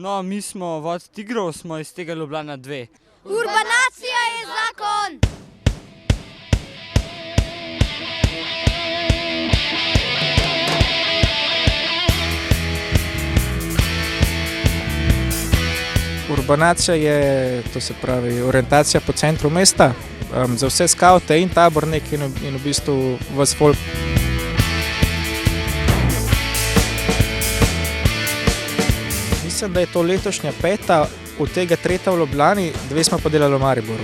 No, mi smo Vod tigrov, smo iz tega Ljubljana 2. Urbanacija je zakon! Urbanacija je, to se pravi, orientacija po centru mesta, za vse skavte in tabornike in v bistvu vas folk. Mislim, da je to letošnja 5., od tega 3. v Ljubljani, 2 smo pa delali v Mariboru.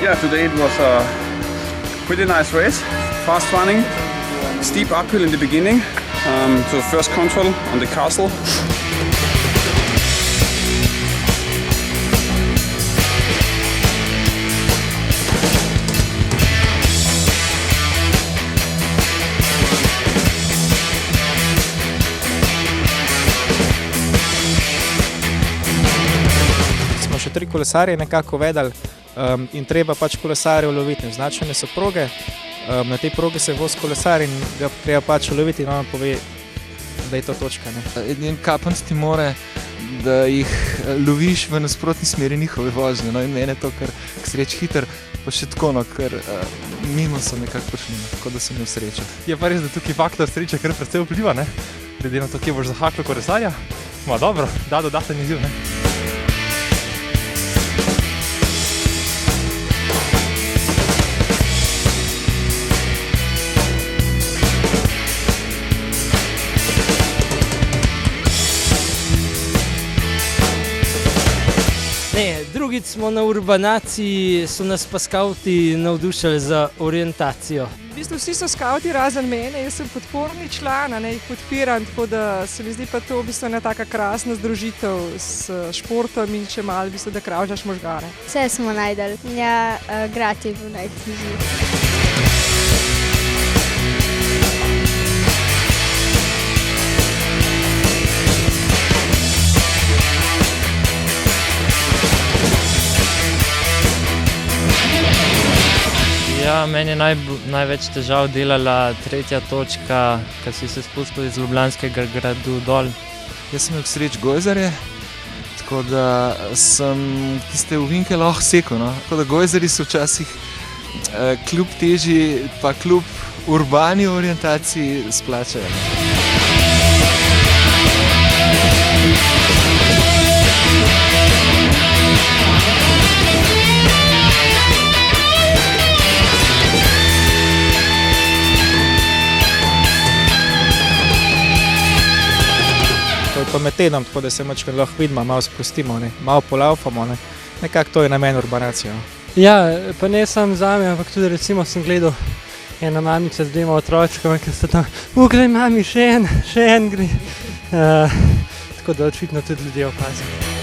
Yeah, today it was a pretty nice race, fast running, steep uphill in the beginning to the first control on the castle. Smo še 3 kolesarje nekako vedeli. In treba pač kolesarje uloviti, označene so proge, na tej progi se vozi kolesar in ga treba pač uloviti in on pove, da je to točka. Edin kapanc ti more, da jih loviš v nasprotni smeri njihove vožnje, no in mene to kar k sreči hiter, pa še tako, no, ker mimo so nekako prišli, tako da sem imel srečo. Je pa res, da tukaj faktor sreče kar precej vpliva, ne? Glede na to, kje boš zahaklo kolesarja, ma dobro, da dodaten izziv, ne? Drugič smo na Urbanaciji, so nas pa skavti navdušili za orientacijo. V bistvu vsi so skavti razen mene, jaz sem podporni član, jih podpiram, tako da se mi zdi pa to v bistvu ena taka krasna združitev s športom in če malo v bistvu, da kravžaš možgane. Vse smo najdeli. Ja, grad je bil najtežji. Ja, meni je največ težav delala 3. točka, ko si se spustil iz Ljubljanskega gradu dol. Jaz sem imel k sreči gojzarje, tako da sem tiste ovinke lahko sekal, no. Tako da gojzarji so včasih kljub teži, pa kljub urbani orientaciji splačajo. To je pa med tednom, tako da se mačkaj lahko vidimo, malo sprostimo, malo polavfamo, nekako to je namen urbanacije. Ja, pa ne samo zame, ampak tudi recimo sem gledal ena mamica z 2 otročkama, ki sta tam, glej mami, še en gre. Tako da očitno tudi ljudje opazijo.